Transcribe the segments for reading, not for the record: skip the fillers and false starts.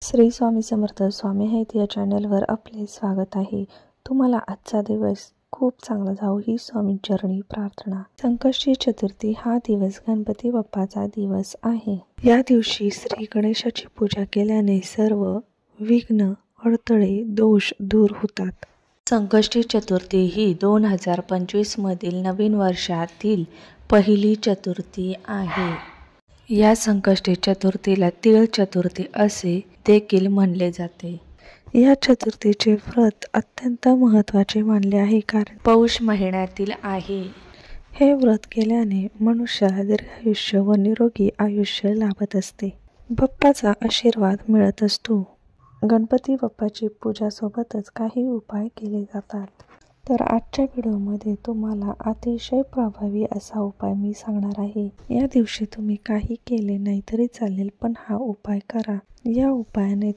श्री स्वामी समर्थ स्वामी आहेत या चॅनलवर आपले स्वागत आहे। तुम्हाला आजचा दिवस खूप चांगला जाऊ ही स्वामी चरणी प्रार्थना। संकष्टी चतुर्थी हा दिवस गणपती बाप्पाचा दिवस आहे। या दिवशी श्री गणेशाची पूजा केल्याने सर्व विघ्न अडथळे दोष दूर होतात। संकष्टी चतुर्थी ही 2025 मधील नवीन वर्षातील पहिली चतुर्थी आहे। या संकष्टी चतुर्थीला तीळ चतुर्थी असे देखील म्हणले जाते। या चतुर्थीचे व्रत अत्यंत महत्त्वाचे मानले आहे, कारण पौष महिन्यातील आहे। हे व्रत केल्याने मनुष्याला दीर्घायुष्य व निरोगी आयुष्य लाभत असते। बाप्पाचा आशीर्वाद मिळत असतो। गणपती बाप्पाची पूजा सोबतच काही उपाय केले जातात। तर आजच्या व्हिडिओमध्ये तुम्हाला अतिशय प्रभावी असा उपाय मी सांगणार आहे। या दिवशी तुम्ही काही केले नाही तरी चालेल, पण हा उपाय करा। या उपायाने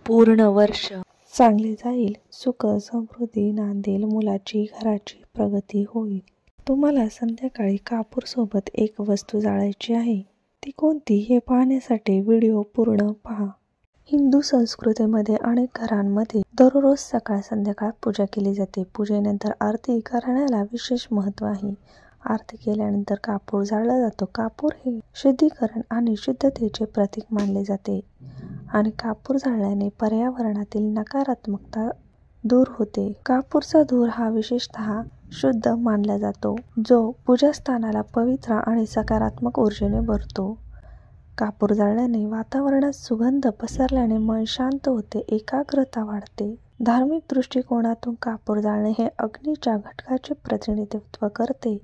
पूर्ण वर्ष चांगले जाईल, सुख समृद्धी नांदेल, मुलाची घराची प्रगती होईल। तुम्हाला संध्याकाळी कापूर सोबत एक वस्तू जाळायची आहे। ती कोणती हे पाहण्यासाठी व्हिडिओ पूर्ण पहा। हिंदू संस्कृतीमध्ये अनेक घरांमध्ये दररोज सकाळ संध्याकाळ पूजा केली जाते। पूजेनंतर आरती करण्याला विशेष महत्त्व आहे। आरती केल्यानंतर कापूर जाळला जातो। कापूर हे शुद्धीकरण आणि शुद्धतेचे प्रतीक मानले जाते आणि कापूर जाळल्याने पर्यावरणातील नकारात्मकता दूर होते। कापूरचा धूर हा विशेषतः शुद्ध मानला जातो, जो पूजास्थानाला पवित्र आणि सकारात्मक ऊर्जेने भरतो। कापूर जाळल्याने वातावरणात सुगंध पसरल्याने मन शांत होते, एकाग्रता वाढते। धार्मिक दृष्टिकोनातून कापूर जाळणे हे अग्नीच्या घटकाचे प्रतिनिधित्व करते,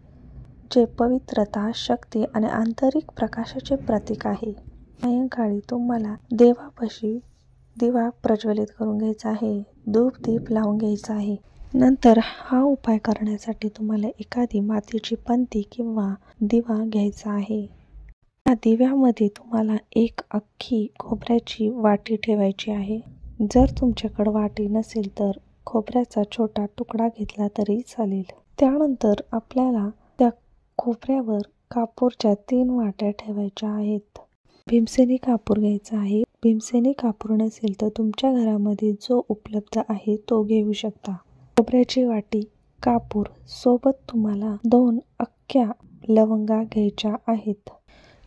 जे पवित्रता, शक्ती आणि आंतरिक प्रकाशाचे प्रतीक आहे। सायंकाळी तुम्हाला देवापाशी दिवा प्रज्वलित करून घ्यायचा आहे, धूप दीप लावून घ्यायचा आहे। नंतर हा उपाय करण्यासाठी तुम्हाला एखादी मातीची पंती किंवा दिवा घ्यायचा आहे। या दिव्यामध्ये तुम्हाला एक अख्खी खोबऱ्याची वाटी ठेवायची आहे। जर तुमच्याकडे वाटी नसेल तर खोबऱ्याचा छोटा तुकडा घेतला तरी चालेल। त्यानंतर आपल्याला त्या खोबऱ्यावर कापूरच्या 3 वाट्या ठेवायच्या आहेत। भीमसेनी कापूर घ्यायचा आहे। भीमसेनी कापूर नसेल तर तुमच्या घरामध्ये जो उपलब्ध आहे तो घेऊ शकता। खोबऱ्याची वाटी, कापूर सोबत तुम्हाला 2 अख्ख्या लवंगा घ्यायच्या आहेत।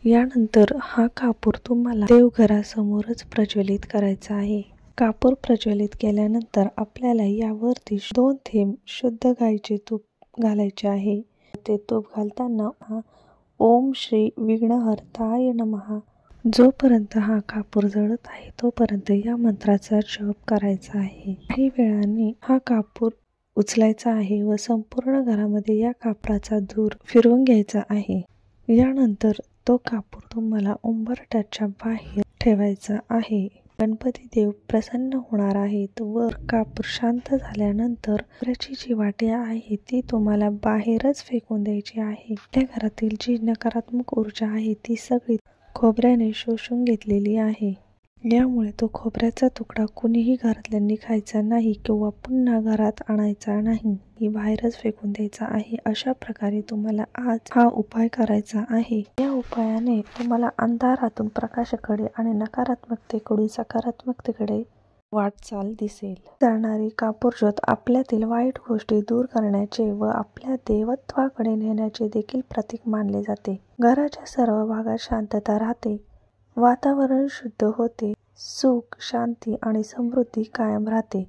यानंतर हा कापूर तुम्हाला देवघरासमोरच प्रज्वलित करायचा आहे। कापूर प्रज्वलित केल्यानंतर आपल्याला यावरती 2 थेंब शुद्ध गाईचे तूप घालायचे आहे। ते तूप घालताना ओम श्री विघ्नहर्ताय नमः जोपर्यंत हा कापूर जळत आहे तोपर्यंत या मंत्राचा जप करायचा आहे। काही वेळाने हा कापूर उचलायचा आहे व संपूर्ण घरामध्ये या कापराचा धूर फिरवून घ्यायचा आहे। यानंतर तो कापूर तुम्हाला उंबरठ्याच्या बाहेर ठेवायचा आहे। गणपती देव प्रसन्न होणार आहेत व कापूर शांत झाल्यानंतर खोबऱ्याची जी वाटी आहे ती तुम्हाला बाहेरच फेकून द्यायची आहे। त्या घरातील जी नकारात्मक ऊर्जा आहे ती सगळी खोबऱ्याने शोषून घेतलेली आहे। यामुळे तो खोबऱ्याचा तुकडा कुणीही घरातल्यांनी खायचा नाही किंवा पुन्हा घरात आणायचा नाही, ही बाहेरच फेकून द्यायचा आहे। अशा प्रकारे तुम्हाला आज हा उपाय करायचा आहे। या उपायाने तुम्हाला अंधारातून प्रकाशाकडे आणि नकारात्मकतेकडून सकारात्मकतेकडे वाटचाल दिसेल। जाणारी कापूर ज्योत आपल्यातील वाईट गोष्टी दूर करण्याचे व आपल्या देवत्वाकडे नेण्याचे देखील प्रतीक मानले जाते। घराच्या सर्व भागात शांतता राहते, वातावरण शुद्ध होते, सुख शांती आणि समृद्धी कायम राहते।